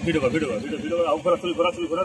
Video কর video কর video video কর ঘোরা চুল ঘোরা চুল ঘোরা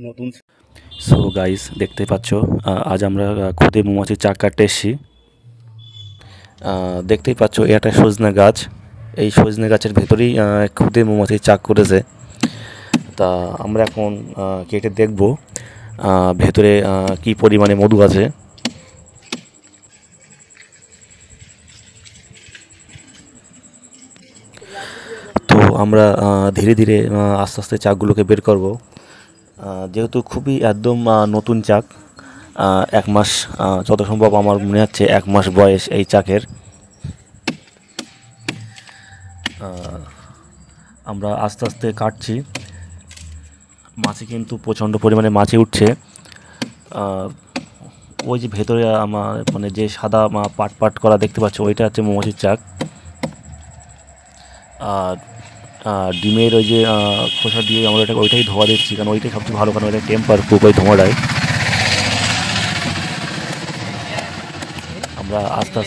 নতুন। সো গাইস দেখতে পাচ্ছ আজ আমরা খুদে মৌমাছির চাক কাটতে এসেছি। দেখতেই পাচ্ছ এটা সজনে গাছ, এই সজনে গাছের ভেতরেই খুদে মৌমাছির চাক করেছে। তা আমরা এখন কেটে দেখব ভেতরে কি পরিমাণে মধু আছে। তো আমরা ধীরে ধীরে আস্তে আস্তে চাকগুলোকে বের করব। যেহেতু খুবই একদম নতুন চাক, 1 মাস যত সম্ভব আমার মনে হচ্ছে 1 মাস বয়স এই চাকের। আমরা আস্তে আস্তে কাটছি। মাছি কিন্তু প্রচণ্ড পরিমাণে মাছি উঠছে। ওই যে ভেতরে আমার মানে যে সাদা পাট পাট করা দেখতে পাচ্ছ ওইটা হচ্ছে মৌমাছির চাক। আর ডিমের ওই যে খোসা দিয়ে আমরা ওইটাই ধোয়া দিচ্ছি, কারণ ওইটাই সবচেয়ে ভালো, কারণ ওইটা টেম্পার প্রুফ ওই ধোঁয়াটায়। আমরা আস্তে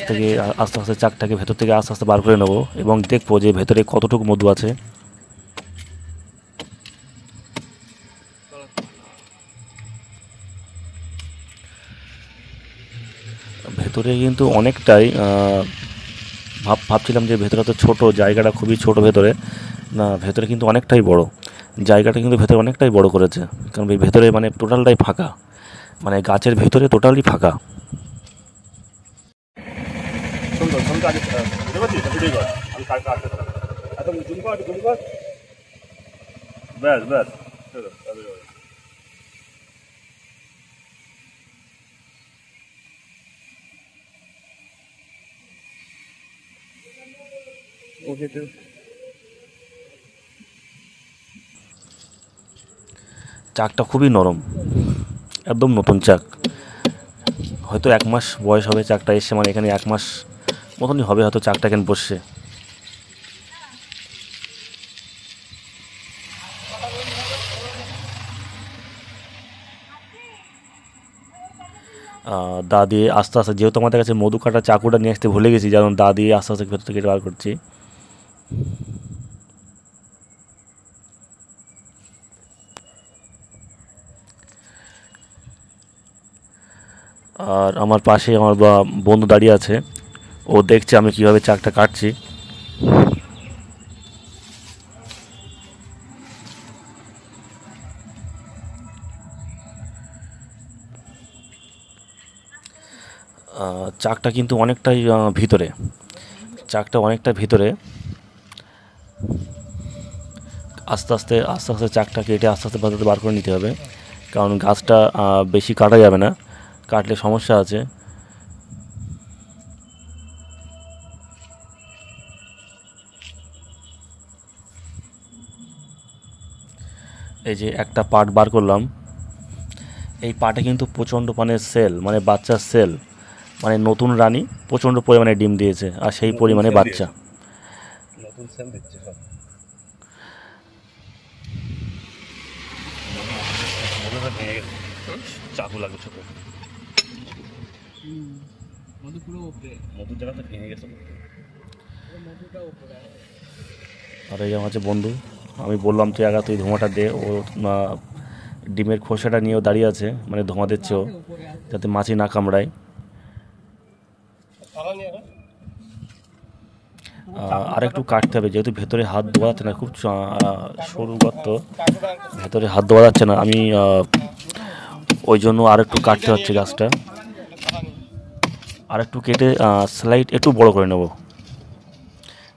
আস্তে চাকটাকে ভেতর থেকে আস্তে আস্তে বার করে নেব এবং দেখবো যে ভেতরে কতটুকু মধু আছে। ভেতরে কিন্তু অনেকটাই ভাবছিলাম যে ভেতরে তো ছোট, জায়গাটা খুবই ছোট ভেতরে, না ভেতরে কিন্তু অনেকটাই বড়। জায়গাটা কিন্তু ভেতরে অনেকটাই বড় করেছে, কারণ ভেতরে মানে টোটালটাই ফাঁকা, মানে গাছের ভেতরে টোটালি ফাঁকা। ব্যাস ব্যাস চাকটা খুবই নরম, একদম নতুন চাক। হয়তো 1 মাস বয়স হবে চাকটা এসে, মানে এখানে 1 মাস মতনই হবে হয়তো চাকটা এখানে বসছে। দা দিয়ে আস্তে আস্তে, যেহেতু আমাদের কাছে মধু কাটা চাকুটা নিয়ে আসতে ভুলে গেছি, যেমন দা দিয়ে আস্তে আস্তে ভেতর থেকে বার করছি। আর আমার পাশে আমার বন্ধু দাঁড়িয়ে আছে, ও দেখছে আমি কীভাবে চাকটা কাটছি। চাকটা কিন্তু অনেকটাই ভিতরে, চাকটা অনেকটা ভিতরে। আস্তে আস্তে চাকটা কেটে আস্তে আস্তে ভেতরে বার করে নিতে হবে, কারণ গাছটা বেশি কাটা যাবে না, কাটলে সমস্যা আছে। এই যে একটা পার্ট বার করলাম, এই পার্টে কিন্তু প্রচণ্ড মানে সেল, মানে বাচ্চার সেল, মানে নতুন রানী প্রচণ্ড পরিমাণে ডিম দিয়েছে, আর সেই পরিমাণে বাচ্চা। নতুন সেল দিচ্ছে সব। চাকু লাগবে ছোট, মধুর জায়গাতে ভেঙে গেছে। আর এই আমার যে বন্ধু, আমি বললাম তুই তুই ধোঁয়াটা দে, ও ডিমের খোসাটা নিয়েও দাঁড়িয়ে আছে, মানে ধোঁয়া দিচ্ছে ও, যাতে মাছি না কামড়ায়। আর একটু কাটতে হবে, যেহেতু ভেতরে হাত দেওয়া যাচ্ছে না, খুব সরু গর্ত, ভেতরে হাত দেওয়া যাচ্ছে না, আমি ওই জন্য আর একটু কাটতে হচ্ছে গাছটা। আর একটু কেটে স্লাইড একটু বড় করে নেব,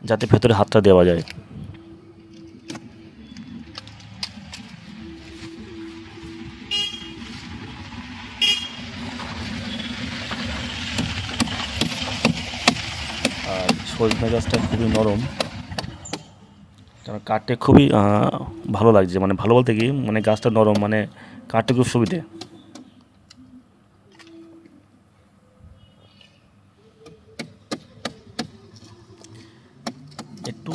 যাতে ভেতরে হাতটা দেওয়া যায়। আর সজনে গাছটা খুবই নরম, কারণ কাটতে খুবই ভালো লাগছে, মানে ভালো বলতে কি মানে গাছটা নরম, মানে কাটতে খুব সুবিধে। একটু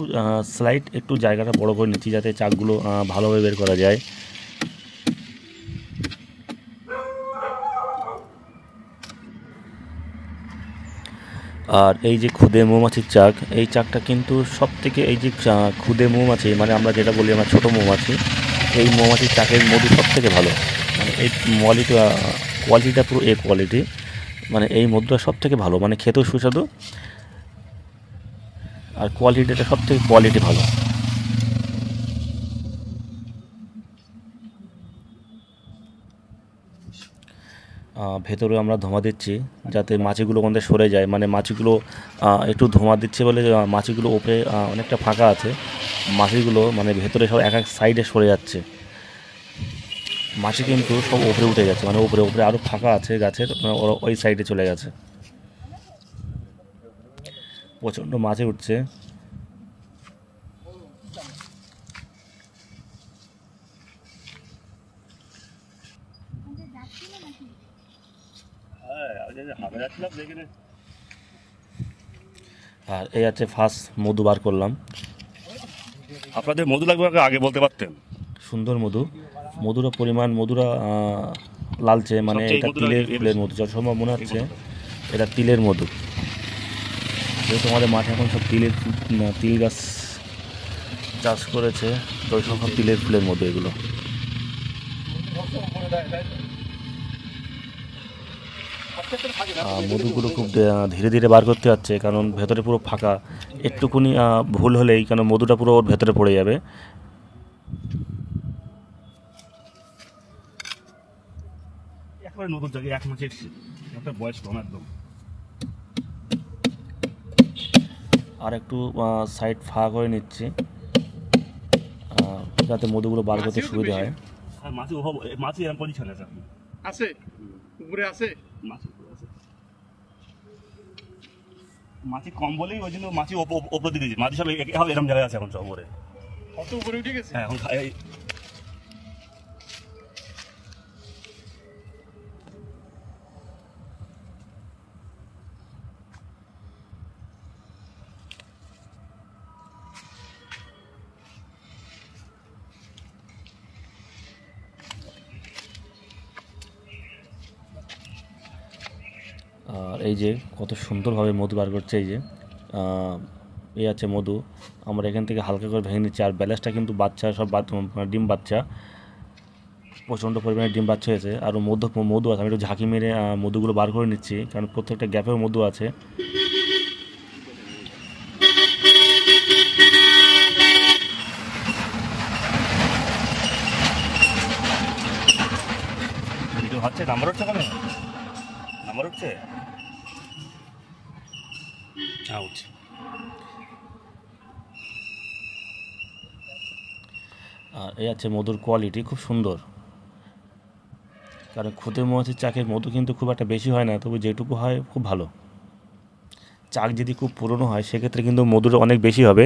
স্লাইড একটু জায়গাটা বড় করে নিচ্ছি যাতে চাকগুলো ভালোভাবে বের করা যায়। আর এই যে খুদে মৌমাছির চাক, এই চাকটা কিন্তু সব থেকে, এই যে খুদে মৌমাছি মানে আমরা যেটা বলি আমরা ছোটো মৌমাছি, এই মৌমাছির চাকের মধু সব থেকে ভালো। মানে এই কোয়ালিটিটা পুরো এ কোয়ালিটি, মানে এই মধুটা সব থেকে ভালো, মানে খেতেও সুস্বাদু আর কোয়ালিটিটা সব থেকে কোয়ালিটি ভালো। ভেতরে আমরা ধোঁয়া দিচ্ছি যাতে মাছিগুলো কোনটা সরে যায়, মানে মাছিগুলো একটু ধোঁয়া দিচ্ছে বলে মাছিগুলো ওপরে অনেকটা ফাঁকা আছে, মাছিগুলো মানে ভেতরে সব এক এক সাইডে সরে যাচ্ছে। মাছি কিন্তু সব ওপরে উঠে গেছে, মানে ওপরে ওপরে আরও ফাঁকা আছে গাছের, ওরা ওই সাইডে চলে গেছে। প্রচণ্ড মাছি উঠছে। আর এই আছে ফার্স্ট মধু বার করলাম। আপনাদের মধু লাগবে আগে বলতে পারতেন। সুন্দর মধু, মধুর পরিমাণ, মধুরা লালচে, মানে এটা তিলের ফুলের মধু, যত সম্ভব মনে হচ্ছে এটা তিলের মধু। যেহেতু আমাদের মাঠে এখন সব তিল গাছ চাষ করেছে, তো সব তিলের ফুলের মধু এগুলো। মধুগুলো খুব ধীরে ধীরে বার করতে হচ্ছে, কারণ ভেতরে পুরো ফাঁকা, একটুকুনি ভুল হলেই কারণ মধুটা পুরো ওর ভেতরে পড়ে যাবে। একবারে নতুন জায়গায় 1 মাসের একটা বয়স কম একদম। আর একটু সাইড ফাঁকা করে নিচ্ছি যাতে মধুগুলো বার করতে সুবিধা হয়। আর মাছি এরকম পজিশন আছে আপনি আছে উপরে আছে মাছি আছে, মাছি কম বলেই ওই জন্য মাছি ওপর দিকে দিয়েছে, মাছি সব এরকম জায়গায় আছে এখন সব উপরে। কত উপরে উঠে গেছে? হ্যাঁ এখন আর এই যে কত সুন্দরভাবে মধু বার করছে, এই যে এই আছে মধু, আমরা এখান থেকে হালকা করে ভেঙে নিচ্ছি। আর ব্যালেন্সটা কিন্তু বাচ্চা সব ডিম বাচ্চা, প্রচণ্ড পরিমাণে ডিম বাচ্চা হয়েছে। আর মধু আছে, আমি একটু ঝাঁকি মেরে মধুগুলো বার করে নিচ্ছি, কারণ প্রত্যেকটা গ্যাপেও মধু আছে। হচ্ছে নাম্বার হচ্ছে কবে নাম্বার হচ্ছে আউট। আর এই আছে মধুর কোয়ালিটি খুব সুন্দর, কারণ খুদে মৌমাছির চাকের মধু কিন্তু খুব একটা বেশি হয় না, তবে যেটুকু হয় খুব ভালো। চাক যদি খুব পুরনো হয় সেক্ষেত্রে কিন্তু মধুর অনেক বেশি হবে,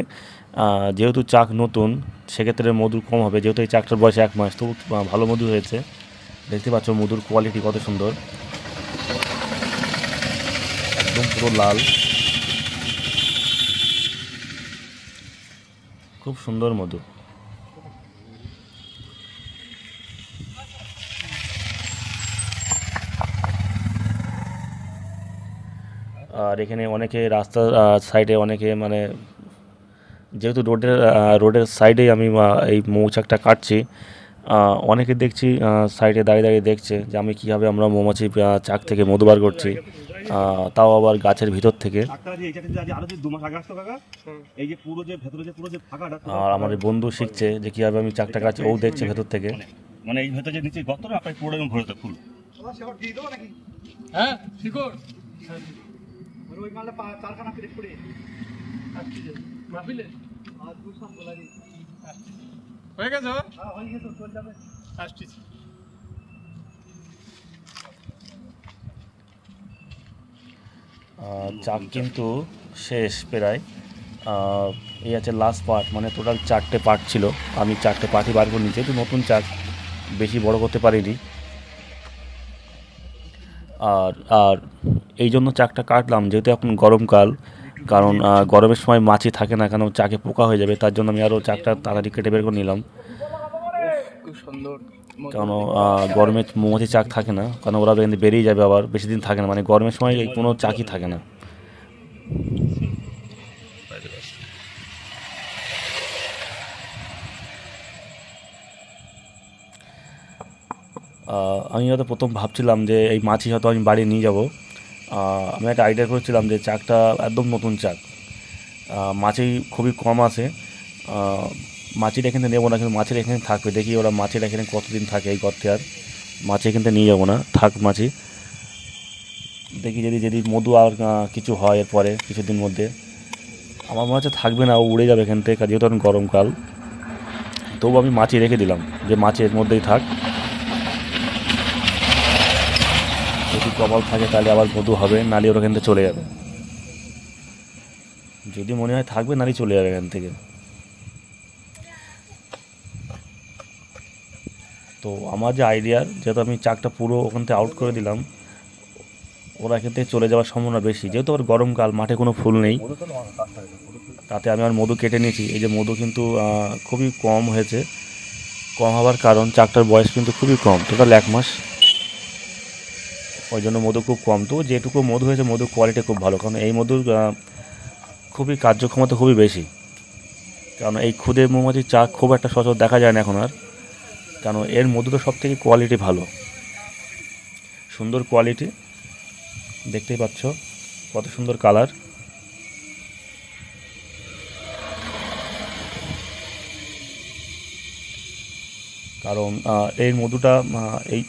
যেহেতু চাক নতুন সেক্ষেত্রে মধু কম হবে, যেহেতু এই চাকটার বয়স 1 মাস, তবু ভালো মধু হয়েছে। দেখতে পাচ্ছ মধুর কোয়ালিটি কত সুন্দর, একদম পুরো লাল, খুব সুন্দর মধু। আর এখানে অনেকে রাস্তার সাইডে অনেকে, মানে যেহেতু রোডের সাইডেই আমি এই মৌচাকটা কাটছি, অনেকে দেখছি সাইডে দাঁড়িয়ে দাঁড়িয়ে দেখছে যে আমি কীভাবে আমরা মৌমাছি চাক থেকে মধু বার করছি, তাও আবার গাছের ভিতর থেকে। আর আমার বন্ধু শিখছে যে কীভাবে আমি চাকটা কাটছি, ও দেখছে ভেতর থেকে। মানে এই ভেতরে যে নিচে গর্ত না, আপনার পুরো ভরে ফুল। হ্যাঁ শিকড় ওই মালে কারখানা ফিরে পড়ে আসছে মাহফিলে আর দু সব বলারি হয়ে গেছে। হ্যাঁ হয়ে গেছে, চল যাবে আসছে। চাক কিন্তু শেষ প্রায়, এই আছে লাস্ট পার্ট, মানে টোটাল 4টে পার্ট ছিল, আমি 4টে পার্টই বার করে নিয়েছি, একটু নতুন চাক, বেশি বড় করতে পারিনি। আর আর এই জন্য চাকটা কাটলাম যেহেতু এখন গরমকাল, কারণ গরমের সময় মাছি থাকে না, কেন চাকে পোকা হয়ে যাবে, তার জন্য আমি আরও চাকটা তাড়াতাড়ি কেটে বের করে নিলাম। খুব সুন্দর। কারণ গরমে মৌমাছি চাক থাকে না, কারণ ওরা কিন্তু বেরিয়ে যাবে, আবার বেশি দিন থাকে না, মানে গরমের সময় কোনো চাকই থাকে না। আমি হয়তো প্রথম ভাবছিলাম যে এই মাছি হয়তো আমি বাড়ি নিয়ে যাব। আমি একটা আইডিয়া করেছিলাম যে চাকটা একদম নতুন চাক, মাছি খুবই কম আছে, মাছির এখানে নেবো না, কিন্তু মাছির এখানে থাকবে, দেখি ওরা মাছির এখানে কতদিন থাকে এই গর্তে। আর মাছি এখান থেকে নিয়ে যাবো না, থাক মাছি, দেখি যদি যদি মধু আর কিছু হয় এরপরে কিছুদিন মধ্যে, আমার মনে হচ্ছে থাকবে না, ও উড়ে যাবে এখান থেকে, যেহেতু এখন গরমকাল। তবু আমি মাছি রেখে দিলাম যে মাছি এর মধ্যেই থাক, যদি কপাল থাকে তাহলে আবার মধু হবে, নালি ওর এখান থেকে চলে যাবে, যদি মনে হয় থাকবে নালি চলে যাবে এখান থেকে। তো আমার যে আইডিয়ার, যেহেতু আমি চাকটা পুরো ওখান থেকে আউট করে দিলাম, ওরা এখান থেকে চলে যাওয়ার সম্ভাবনা বেশি, যেহেতু আবার গরমকাল, মাঠে কোনো ফুল নেই, তাতে আমি আর মধু কেটে নিয়েছি। এই যে মধু কিন্তু খুবই কম হয়েছে, কম হওয়ার কারণ চাকটার বয়স কিন্তু খুবই কম, টোটাল 1 মাস, ওই জন্য মধু খুব কম। তো যেটুকু মধু হয়েছে মধুর কোয়ালিটি খুব ভালো, কারণ এই মধুর খুবই কার্যক্ষমতা খুবই বেশি, কারণ এই খুদে মৌমাছির চাক খুব একটা সচরাচর দেখা যায় না এখন আর, কারণ এর মধুটা সব থেকে কোয়ালিটি ভালো, সুন্দর কোয়ালিটি, দেখতেই পাচ্ছ কত সুন্দর কালার। কারণ এই মধুটা এই